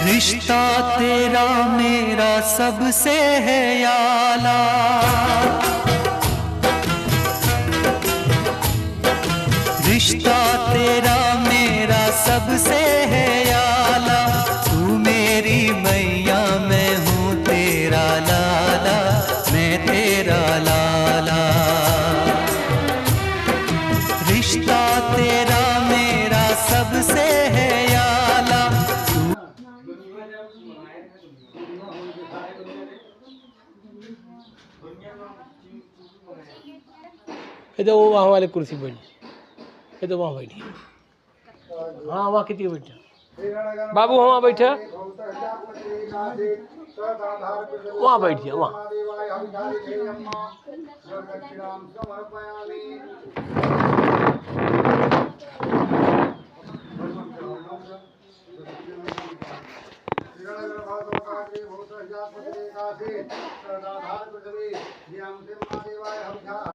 रिश्ता तेरा मेरा सबसे है याला, रिश्ता तेरा मेरा सबसे है याला। तू मेरी मैया मैं हूँ तेरा लाला, मैं तेरा लाला। रिश्ता तेरा मेरा सबसे है याला। ये तो वो वहाँ वाले कुर्सी बैठी, ये तो वहाँ बैठी। हाँ वहाँ कितनी बैठा बाबू, वहाँ बैठा, वहाँ बैठिए वहाँ।